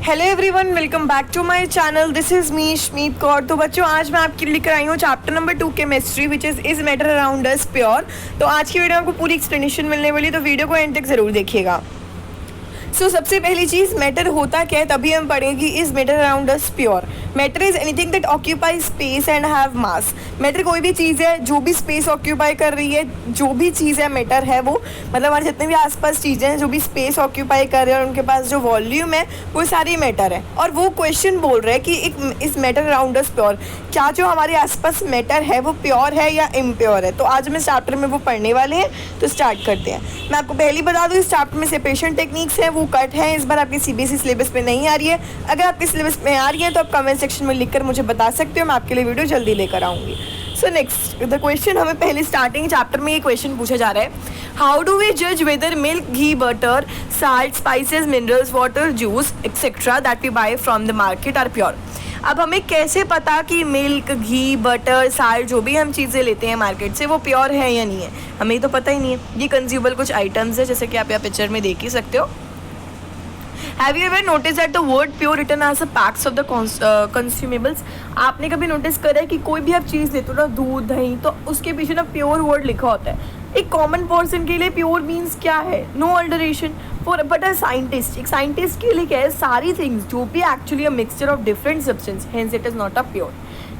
Hello everyone, welcome back to my channel. This is me Shamit Kaur. तो बच्चों, आज मैं आपके लिए लेकर आई हूँ chapter number 2 chemistry, which is matter around us pure. तो आज की वीडियो में आपको पूरी एक्सप्लेनेशन मिलने वाली है, तो वीडियो को एंड तक ज़रूर देखिएगा। सबसे पहली चीज़, मैटर होता क्या है, तभी हम पढ़ेंगे is matter around us pure. Matter is anything that occupy space and have mass. Matter कोई भी चीज़ है जो भी स्पेस ऑक्यूपाई कर रही है, जो भी चीज़ है मैटर है वो, मतलब हमारे जितने भी आसपास चीज़ें हैं जो भी स्पेस ऑक्यूपाई कर रहे हैं और उनके पास जो वॉल्यूम है वो सारी मैटर है। और वो क्वेश्चन बोल रहा है कि एक इस मैटर अराउंड अस प्योर, क्या जो हमारे आसपास मैटर है वो प्योर है या इम्प्योर है। तो आज हम इस चैप्टर में वो पढ़ने वाले हैं, तो स्टार्ट करते हैं। मैं आपको पहले बता दूँ, इस चैप्टर में सेपरेशन टेक्निक्स हैं वो कट है, इस बार आपकी सीबीएसई सिलेबस में नहीं आ रही है। अगर आपके सिलेबस में आ रही है तो आप कमेंट सेक्शन में लिखकर मुझे बता सकते हो, मैं आपके लिए वीडियो जल्दी लेकर आऊँगी। सो नेक्स्ट द क्वेश्चन, हमें पहले स्टार्टिंग चैप्टर में ये क्वेश्चन पूछा जा रहा है, हाउ डू वी जज whether milk, ghee, butter, salt, spices, minerals, water, juice etcetera that we buy from the market are pure. अब हमें कैसे पता कि मिल्क, घी, बटर, साल्ट जो भी हम चीज़ें लेते हैं मार्केट से वो प्योर है या नहीं है, हमें तो पता ही नहीं है। ये कंज्यूमेबल कुछ आइटम्स है, जैसे कि आप यहाँ पिक्चर में देख ही सकते हो। Have you ever noticed that the word pure written as a packs of the consumables? आपने कभी नोटिस करा है कि कोई भी आप चीज़ लेते हो ना, दूध, दही, तो उसके पीछे ना प्योर वर्ड लिखा होता है। एक कॉमन पर्सन के लिए प्योर मीन्स क्या है? No alteration. For but a scientist, एक साइंटिस्ट के लिए क्या है? सारी थिंग्स जो भी actually a mixture of different substance, hence it is not a pure.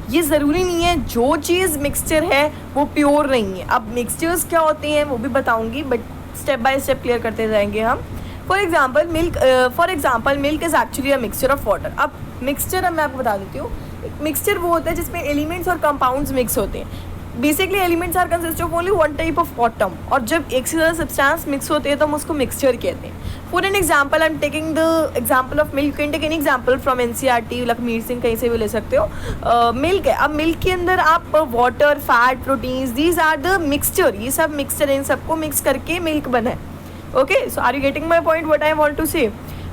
ये ज़रूरी नहीं है जो चीज़ मिक्सचर है वो प्योर नहीं है। अब मिक्सचर्स क्या होते हैं वो भी बताऊँगी, but step by step clear करते जाएंगे हम। For example milk is actually a mixture of water. अब मिक्सचर मैं आपको बता देती हूँ, मिक्सचर वो होता है जिसमें एलिमेंट्स और कंपाउंड्स मिक्स होते हैं। Basically elements are consist of only one type of atom, और जब एक से ज़्यादा सब्सटेंस मिक्स होते हैं तो हम उसको मिक्सचर कहते हैं। For an example, I am taking the example of milk. Can take an example from NCERT, Lakhmir Singh, कहीं से भी ले सकते हो। मिल्क है, अब मिल्क के अंदर आप water, fat, proteins, these are the mixture, ये सब मिक्सचर है, इन सबको मिक्स करके मिल्क बना है। Okay, so are you getting my point? What I want to say?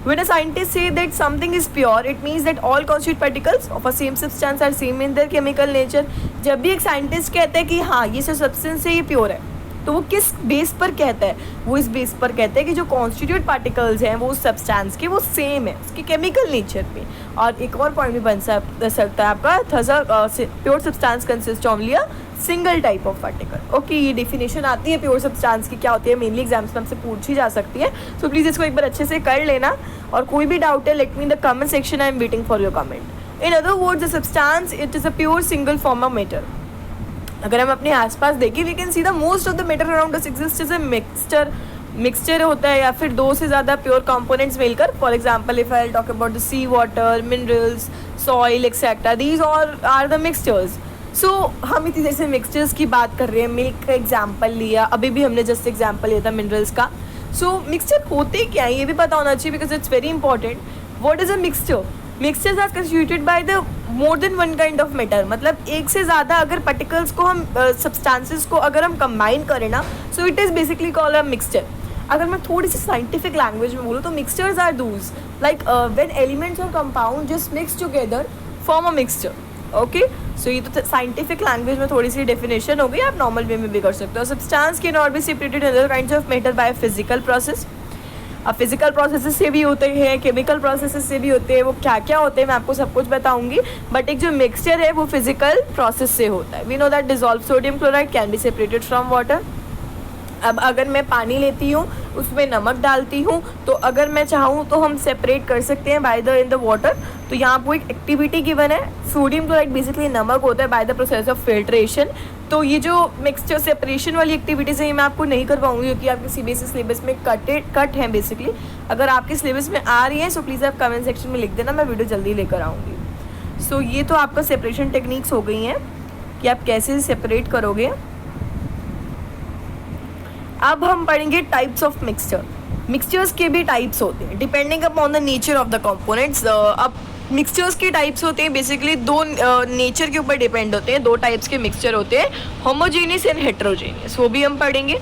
When a scientist say that something is pure, it means that all constituent particles of a same substance are same in their chemical nature. जब भी एक scientist कहता है कि हाँ ये substance है, ये प्योर है, तो वो किस बेस पर कहता है? वो इस बेस पर कहता है कि जो कॉन्स्टिट्यूट पार्टिकल्स हैं वो उस सब्सटेंस के वो सेम है उसके केमिकल नेचर पे। और एक और पॉइंट भी बन सकता है आपका, pure substance consist only a single type of particle. Okay, ये डेफिनेशन आती है प्योर सब्सटेंस की, क्या होती है, मेनली एग्जाम्स में हमसे पूछी जा सकती है। सो प्लीज़ इसको एक बार अच्छे से कर लेना, और कोई भी डाउट है let me in the comment section, I am waiting for your comment. In other words, the substance it is a pure single form of matter. अगर हम अपने आसपास देखें, we can see the most of the matter around us exist is a mixture होता है, या फिर दो से ज़्यादा प्योर कंपोनेंट्स मिलकर। For example, if I talk about the sea water, minerals, soil etcetera, these all are the mixtures. So हम इतनी देर से मिक्सचर्स की बात कर रहे हैं, मिल्क का एग्जाम्पल लिया, अभी भी हमने जस्ट एग्जाम्पल लिया था मिनरल्स का। सो मिक्सचर होते क्या है ये भी पता होना चाहिए, because it's very important. What is a mixture? Mixtures are constituted by the more than one kind of matter, मतलब एक से ज़्यादा अगर पार्टिकल्स को हम सब्सटेंसेस को अगर हम कंबाइन करें ना, so it is basically called a mixture. अगर मैं थोड़ी सी साइंटिफिक लैंग्वेज में बोलूँ तो mixtures are those like when elements और compound just mix together form a mixture. Okay, so ये तो साइंटिफिक लैंग्वेज में थोड़ी सी डेफिनेशन हो गई, आप नॉर्मल वे में भी कर सकते हो। Substance can not be separated other kinds of matter by physical process. अब फिजिकल प्रोसेसेस से भी होते हैं, केमिकल प्रोसेसेस से भी होते हैं, वो क्या क्या होते हैं मैं आपको सब कुछ बताऊंगी, बट एक जो मिक्सचर है वो फिजिकल प्रोसेस से होता है। We know that dissolve sodium chloride can be separated from water. अब अगर मैं पानी लेती हूँ, उसमें नमक डालती हूँ, तो अगर मैं चाहूँ तो हम सेपरेट कर सकते हैं by the in the water. तो यहाँ पर एक एक्टिविटी गिवन है, सोडियम क्लोराइड बेसिकली नमक होता है by the process of filtration. तो ये जो मिक्सचर सेपरेशन वाली एक्टिविटीज़ है ये मैं आपको नहीं करवाऊँगी, क्योंकि आपके सीबीएसई सिलेबस में कट हैं बेसिकली। अगर आपके सिलेबस में आ रही है सो प्लीज़ आप कमेंट सेक्शन में लिख देना, मैं वीडियो जल्दी लेकर आऊँगी। सो ये तो आपका सेपरेशन टेक्निक्स हो गई हैं कि आप कैसे सेपरेट करोगे। अब हम पढ़ेंगे टाइप्स ऑफ मिक्सचर। मिक्सचर्स के भी टाइप्स होते हैं depending upon the nature of the components. अब मिक्सचर्स के टाइप्स होते हैं बेसिकली दो नेचर के ऊपर डिपेंड होते हैं, दो टाइप्स के मिक्सचर होते हैं, होमोजेनियस एंड हेट्रोजेनियस, वो भी हम पढ़ेंगे।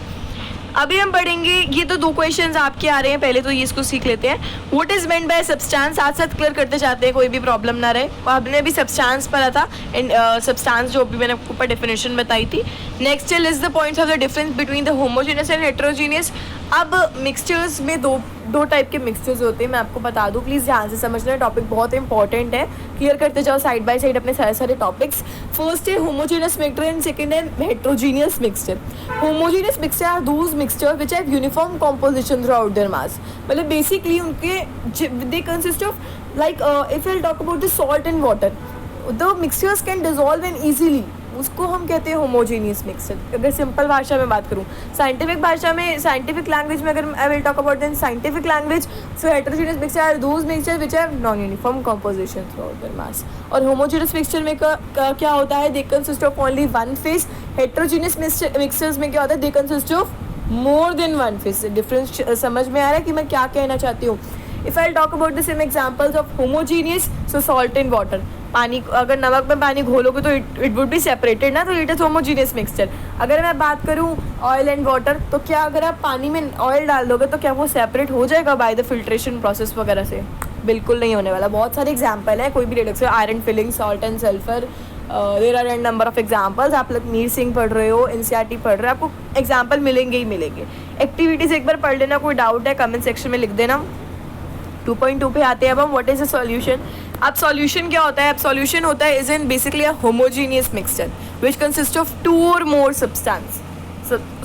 अभी हम पढ़ेंगे, ये तो दो क्वेश्चंस आपके आ रहे हैं, पहले तो ये इसको सीख लेते हैं। What is meant by substance, साथ साथ क्लियर करते जाते हैं, कोई भी प्रॉब्लम ना रहे। हमने भी सब्सटेंस पढ़ा था, एंड सब्सटेंस जो भी मैंने ऊपर डेफिनेशन बताई थी। Next is the points of the difference between the homogeneous and heterogeneous. अब मिक्सचर्स में दो टाइप के मिक्सचर्स होते हैं, मैं आपको बता दूं, प्लीज़ ध्यान से समझना, टॉपिक बहुत इंपॉर्टेंट है, क्लियर करते जाओ साइड बाय साइड अपने सारे सारे टॉपिक्स। फर्स्ट है होमोजेनियस मिक्सचर एंड सेकंड है heterogeneous mixture. Homogeneous mixture are those mixture which have uniform composition throughout their mass, मतलब बेसिकली उनके they consist of like if I talk about the salt and water, the mixtures can dissolve and easily, उसको हम कहते हैं homogeneous mixture. अगर simple भाषा में बात करूँ, साइंटिफिक भाषा में, साइंटिफिक लैंग्वेज में अगर I will talk about than scientific language, so heterogeneous mixture are those mixture which have non uniform composition throughout their mass. और होमोजेनियस मिक्सचर में क्या होता है, they consist of only one phase. Heterogeneous mixtures में क्या होता है, they consist of more than one phase. Difference समझ में आ रहा है कि मैं क्या कहना चाहती हूँ। If I talk about the same examples of homogeneous, so salt and water, पानी, अगर नमक में पानी घोलोगे तो इट वुड बी सेपरेटेड ना, तो इट इज़ होमोजेनियस मिक्सचर। अगर मैं बात करूँ ऑयल एंड वाटर, तो क्या अगर आप पानी में ऑयल डाल दोगे तो क्या वो सेपरेट हो जाएगा बाय द फिल्ट्रेशन प्रोसेस वगैरह से? बिल्कुल नहीं होने वाला। बहुत सारे एग्जाम्पल हैं, कोई भी ले सकते हो, iron filing, salt and sulphur, there are an number of examples. आप लोग मीर सिंह पढ़ रहे हो, एनसीईआरटी पढ़ रहे हो, आपको एग्जाम्पल मिलेंगे ही मिलेंगे। एक्टिविटीज़ एक बार पढ़ लेना, कोई डाउट है कमेंट सेक्शन में लिख देना। 2.2 पे आते हैं अब हम, व्हाट इज अ सॉल्यूशन। अब सॉल्यूशन क्या होता है? अब सॉल्यूशन होता है is in basically a homogeneous mixture which consist of 2 और मोर सब्सटेंस।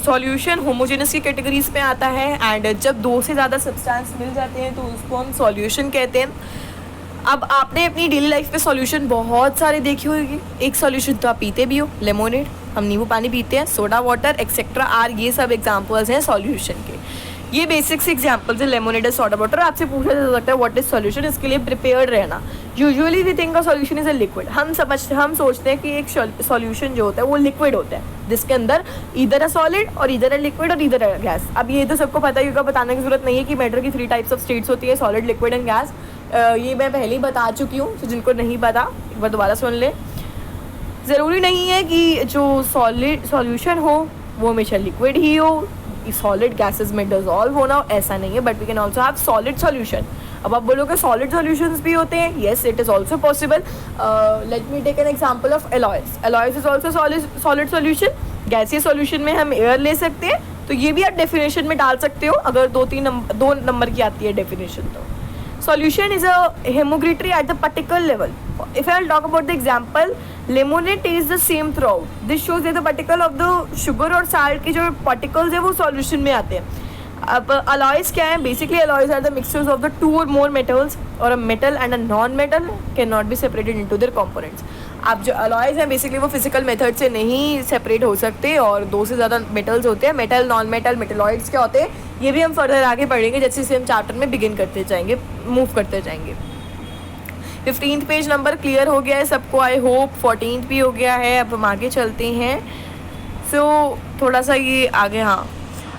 सॉल्यूशन होमोजेनियस की कैटेगरीज में आता है, एंड जब 2 से ज़्यादा सब्सटेंस मिल जाते हैं तो उसको हम सॉल्यूशन कहते हैं। अब आपने अपनी डेली लाइफ में सॉल्यूशन बहुत सारे देखे होंगे। एक सॉल्यूशन तो आप पीते भी हो, लेमोनेड, हम नींबू पानी पीते हैं, सोडा वाटर एक्सेट्रा आर, ये सब एग्जाम्पल्स हैं सॉल्यूशन के। ये बेसिक से एग्जाम्पल्स है, लेमोनेड, सोडा वाटर। आपसे पूछा जा सकता है व्हाट इज सॉल्यूशन, इसके लिए प्रिपेयर्ड रहना। Usually we think a solution is a liquid. हम सोचते हैं कि एक सॉल्यूशन जो होता है वो लिक्विड होता है, जिसके अंदर इधर अ सॉलिड और इधर अ लिक्विड और इधर अ गैस। अब ये तो सबको पता ही होगा, बताने की जरूरत नहीं है कि मैटर की 3 टाइप्स ऑफ स्टेट्स होती है, सॉलिड, लिक्विड एंड गैस। ये मैं पहले ही बता चुकी हूँ, तो जिनको नहीं पता एक बार दोबारा सुन ले। ज़रूरी नहीं है कि जो सॉल्यूशन हो वो हमेशा लिक्विड ही हो, सॉलिड गैसेस में डिजॉल्व होना, ऐसा नहीं है, but we can also have solid solution. अब आप बोलोगे सॉलिड सॉल्यूशंस भी होते हैं, yes it is also possible. Let me take an example of alloys. Alloys is also solid solution. गैसीय सॉल्यूशन में हम एयर ले सकते हैं, तो ये भी आप डेफिनेशन में डाल सकते हो अगर 2 नंबर की आती है डेफिनेशन। तो solution is a hemoglobin at the particle level. If I will talk about the example, lemonade tastes the same throughout. This shows that the particle of the sugar और salt के जो particles है वो solution में आते हैं। अब alloys क्या है? Basically alloys are the mixtures of the 2 or more metals, or a metal and a non-metal cannot be separated into their components. अब जो alloys हैं बेसिकली वो फिजिकल मेथड से नहीं सेपरेट हो सकते, और 2 से ज़्यादा मेटल्स होते हैं, मेटल, नॉन मेटल, मेटलॉइड्स क्या होते हैं, ये भी हम फर्दर आगे पढ़ेंगे जैसे जैसे हम चैप्टर में बिगिन करते जाएंगे, मूव करते जाएंगे। 15th पेज नंबर क्लियर हो गया है सबको, आई होप। 14th भी हो गया है। अब हम आगे चलते हैं। थोड़ा सा ये आगे, हाँ,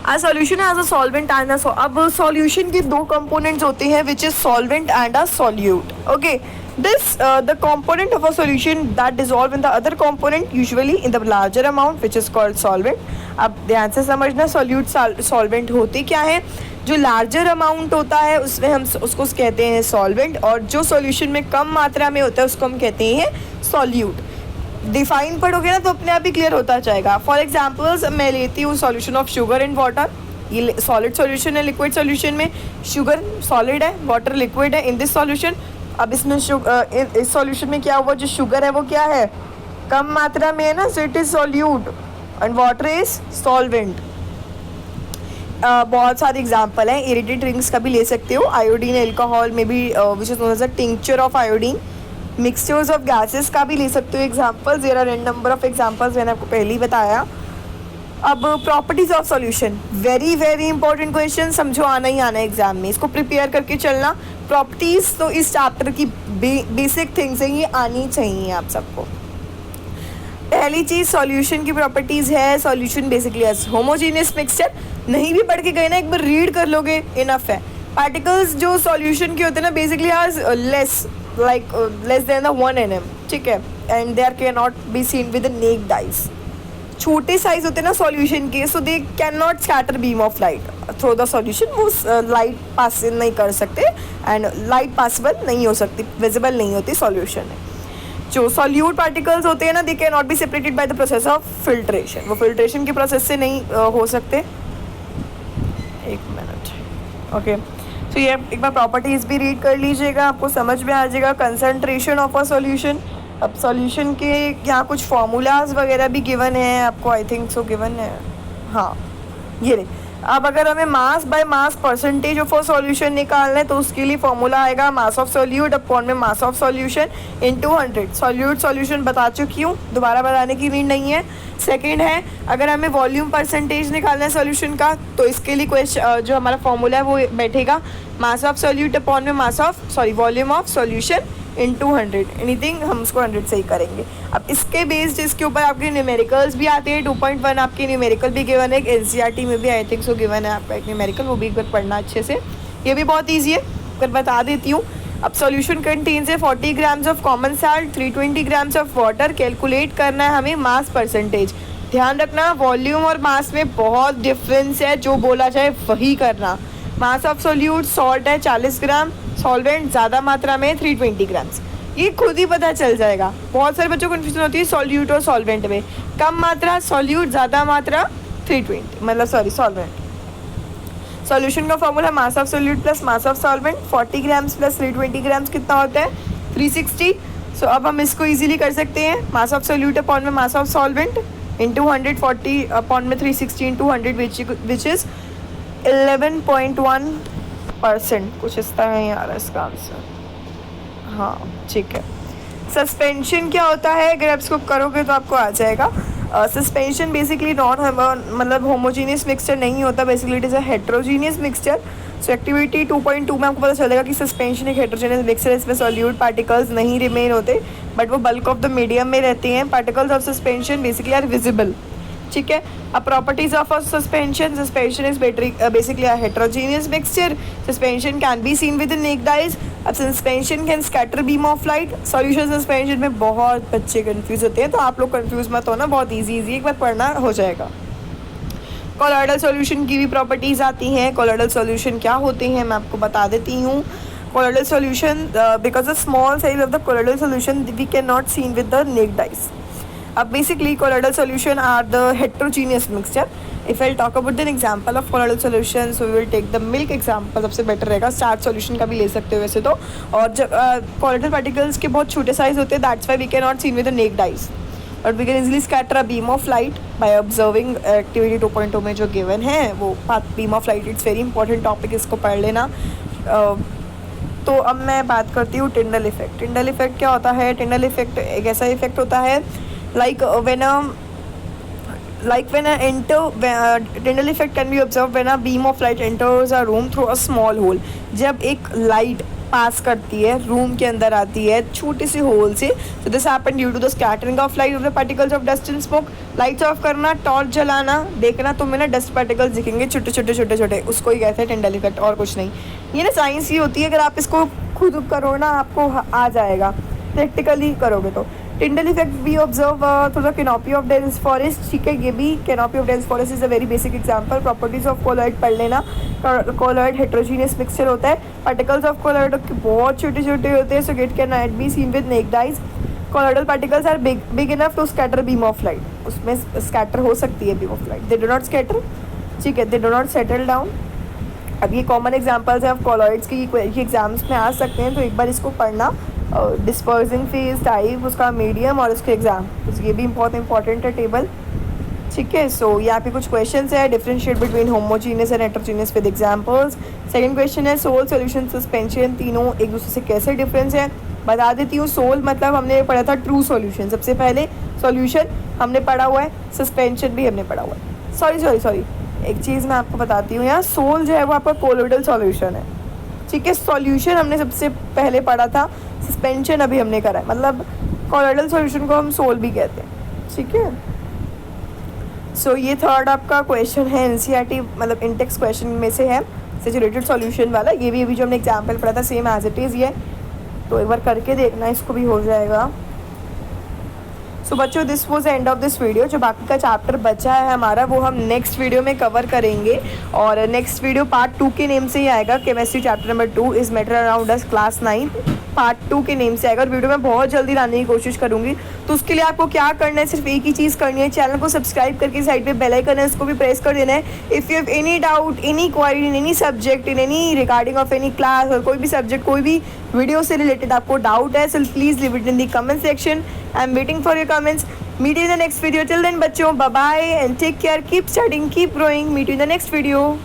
आ solution as a solvent and अब सॉल्यूशन के 2 कंपोनेंट्स होते हैं which is solvent and a solute. Okay, this the component of a solution that dissolve in the other component, usually in the larger amount, which is called solvent. अब ध्यान से समझना, solute solvent होते क्या है? जो लार्जर अमाउंट होता है उसमें हम उसको कहते हैं सॉल्वेंट, और जो सॉल्यूशन में कम मात्रा में होता है उसको हम कहते हैं सॉल्यूट। डिफाइन पढ़ोगे ना तो अपने आप ही क्लियर होता जाएगा। फॉर एग्जाम्पल्स मैं लेती हूँ solution of sugar and water. ये सॉलिड सॉल्यूशन है, लिक्विड सॉल्यूशन में शुगर सॉलिड है, वाटर लिक्विड है इन दिस सॉल्यूशन। अब इसमें इस सॉल्यूशन में क्या हुआ, जो शुगर है वो क्या है, कम मात्रा में है ना, so it is solute, and water is solvent. बहुत सारे एग्जांपल हैं, इरिटेट रिंग्स का भी ले सकते हो, आयोडीन एल्कोहल में भी which is known as a tincture of iodine, mixtures of gases का भी ले सकते हो examples. There are an number of examples, मैंने आपको पहले ही बताया। अब properties of solution, very very important question, समझो आना ही आना है एग्जाम में, इसको प्रिपेयर करके चलना। प्रॉपर्टीज तो इस चैप्टर की बेसिक थिंग्स हैं, ये आनी चाहिए आप सबको। पहली चीज़ सॉल्यूशन की प्रॉपर्टीज़ है, solution basically as homogeneous mixture. नहीं भी पढ़ के गए ना, एक बार रीड कर लोगे इनफ है। पार्टिकल्स जो सॉल्यूशन के होते हैं ना basically are less than the 1 nm, ठीक है, and they are can not be seen with naked eyes. छोटे साइज होते हैं ना सॉल्यूशन के, so they can not scatter beam of light through the solution, वो लाइट पास नहीं कर सकते, एंड लाइट पासिबल नहीं हो सकती, विजिबल नहीं होती सॉल्यूशन में। जो सॉल्यूट पार्टिकल्स होते हैं ना, दे can not be separated by the process of filtration, वो फिल्ट्रेशन के प्रोसेस से नहीं हो सकते। एक ओके, तो ये एक बार प्रॉपर्टीज़ भी रीड कर लीजिएगा, आपको समझ में आ जाएगा। कंसंट्रेशन ऑफ अ सॉल्यूशन, अब सॉल्यूशन के यहाँ कुछ फार्मूलाज वगैरह भी गिवन है आपको, आई थिंक सो गिवन है, हाँ ये रहे। अब अगर हमें mass by mass percentage of a solution निकालना है तो उसके लिए फॉर्मूला आएगा मास ऑफ सॉल्यूट अपॉन में mass of solution into 100। Solute solution बता चुकी हूँ, दोबारा बताने की नीड नहीं है। सेकंड है, अगर हमें वॉल्यूम परसेंटेज निकालना है सॉल्यूशन का तो इसके लिए क्वेश्चन जो हमारा फॉर्मूला है वो बैठेगा मास ऑफ सॉल्यूट अपॉन में mass of volume of solution into 100। Anything हम उसको 100 से ही करेंगे। अब इसके बेस्ड इसके ऊपर आपके न्यूमेरिकल्स भी आते हैं। 2.1 आपके न्यूमेरिकल भी गिवन है, एनसीईआरटी में भी आई थिंक सो गिवन है आपका एक न्यूमेरिकल, वो भी एक बार पढ़ना अच्छे से, ये भी बहुत ईजी है, कर बता देती हूँ। अब सॉल्यूशन कंटेन्स है 40 grams of common salt, 320 grams of water. Calculate करना है हमें मास परसेंटेज। ध्यान रखना वॉल्यूम और मास में बहुत डिफरेंस है, जो बोला जाए वही करना। मास ऑफ सोल्यूट सॉल्ट है 40 ग्राम, सॉल्वेंट ज़्यादा मात्रा में 320 ग्राम्स, ये खुद ही पता चल जाएगा। बहुत सारे बच्चों को कन्फ्यूजन होती है सॉल्यूट और सॉल्वेंट में, कम मात्रा सॉल्यूट, ज़्यादा मात्रा 320 मतलब सॉल्वेंट। सॉल्यूशन का formula mass of solute plus mass of solvent, 40 grams plus 320 grams कितना होता है 360। सो अब हम इसको ईजिली कर सकते हैं, मास ऑफ सोल्यूट अपॉन में mass of solvent into 140 upon में 360 इंटू 100 विच इज़ 11.1%, कुछ इस तरह ही आ रहा है इसका आंसर। हाँ ठीक है। सस्पेंशन क्या होता है, अगर आप इसको करोगे तो आपको आ जाएगा। सस्पेंशन बेसिकली नॉन मतलब होमोजीनियस मिक्सचर नहीं होता, basically it is a heterogeneous mixture. So activity 2.2 में आपको पता चलेगा कि सस्पेंशन एक हेट्रोजीनियस मिक्सचर है, इसमें सॉल्यूट पार्टिकल्स नहीं रिमेन होते बट वो बल्क ऑफ द मीडियम में रहते हैं। Particles of suspension basically are visible, ठीक है। अब properties of a suspension, suspension is basically a heterogeneous mixture, suspension can be seen with the naked eyes. अब suspension can scatter beam of light. Solution suspension में बहुत बच्चे confuse होते हैं, तो आप लोग कंफ्यूज मत होना, बहुत इजी एक बार पढ़ना हो जाएगा। कोलॉइडल सॉल्यूशन की भी प्रॉपर्टीज आती हैं। कोलॉइडल सॉल्यूशन क्या होते हैं मैं आपको बता देती हूँ। Colloidal solution, because the small size of the colloidal solution we can not seen with the naked eyes. अब basically colloidal solution are the heterogeneous mixture. If I'll talk about an example of colloidal solution, so we will take the milk example, सबसे better रहेगा। Starch solution का भी ले सकते हो वैसे तो। और जब colloidal particles के बहुत छोटे साइज होते हैं, that's why we cannot see with the naked eyes, but we can easily scatter a beam of light by observing activity 2.2 में जो given है वो beam of light, it's very important topic, इसको पढ़ लेना। तो अब मैं बात करती हूँ टिंडल इफेक्ट। टिंडल इफेक्ट क्या होता है? टिंडल इफेक्ट एक ऐसा इफेक्ट होता है like when Tyndall effect can be observed when a beam of light enters a room through a small hole। जब एक लाइट पास करती है, रूम के अंदर आती है छोटे से होल से, so this happened due to the scattering of light of the particles of dust and smoke। Lights off करना, टॉर्च जलाना, देखना तुम्हें ना डस्ट पार्टिकल्स दिखेंगे छोटे छोटे, उसको ही कहते हैं टिंडल इफेक्ट, और कुछ नहीं। ये ना साइंस ही होती है, अगर आप इसको खुद करो ना आपको आ जाएगा, प्रैक्टिकली करोगे तो। टिंडल इफेक्ट भी observe through the canopy of dense forest, ठीक है। ये भी canopy of dense forest is a very basic example. Properties of colloid पढ़ लेना। कोलॉइड हेट्रोजीनियस मिक्सचर होता है, पार्टिकल्स ऑफ कोलॉइड बहुत छोटे छोटे होते हैं, so it can not be seen with naked eyes. Colloidal particles are big enough to scatter beam of light, उसमें स्कैटर हो सकती है beam of light, they do not scatter, ठीक है, they do not settle down. अब ये common examples हैं of colloids की, एग्जाम्स में आ सकते हैं, तो एक बार इसको पढ़ना। डिस्पर्सिंग फेज, टाइप, उसका मीडियम और उसके एग्जाम, ये भी बहुत इंपॉर्टेंट है टेबल, ठीक है। सो यहाँ पे कुछ क्वेश्चंस है, differentiate between homogeneous and heterogeneous with examples. Second question है सोल, सॉल्यूशन, सस्पेंशन, तीनों एक दूसरे से कैसे डिफरेंस है बता देती हूँ। सोल मतलब हमने पढ़ा था ट्रू सॉल्यूशन, सबसे पहले सॉल्यूशन हमने पढ़ा हुआ है, सस्पेंशन भी हमने पढ़ा हुआ है। सॉरी एक चीज़ मैं आपको बताती हूँ, यहाँ सोल जो है वो आपका कोलोइडल सॉल्यूशन है, ठीक है। सॉल्यूशन हमने सबसे पहले पढ़ा था, सस्पेंशन अभी हमने करा है, मतलब कोलोइडल सॉल्यूशन को हम सोल भी कहते हैं, ठीक है। सो ये थर्ड आपका क्वेश्चन है एनसीईआरटी मतलब इंटेक्स क्वेश्चन में से है, सैचुरेटेड सॉल्यूशन वाला। ये भी अभी जो हमने एग्जाम्पल पढ़ा था सेम एज इट इज़ ये, तो एक बार करके देखना, इसको भी हो जाएगा। सो बच्चों this was the end of this video. जो बाकी का चैप्टर बचा है हमारा वो हम नेक्स्ट वीडियो में कवर करेंगे, और नेक्स्ट वीडियो पार्ट 2 के नेम से ही आएगा। Chemistry chapter number 2 is matter around us class 9। Part 2 के नेम से आएगा और वीडियो में बहुत जल्दी लाने की कोशिश करूँगी। तो उसके लिए आपको क्या करना है, सिर्फ एक ही चीज़ करनी है, चैनल को सब्सक्राइब करके साइड पे बेल आइकन है उसको भी प्रेस कर देना है। If you have any doubt, any query in any subject, in any regarding of any class और कोई भी सब्जेक्ट, कोई भी वीडियो से रिलेटेड आपको डाउट है, so please leave it in the comment section. I am waiting for your comments. Meet in the next video. Till then बच्चों, bye bye and take care, keep studying, keep growing. Meet in the next video.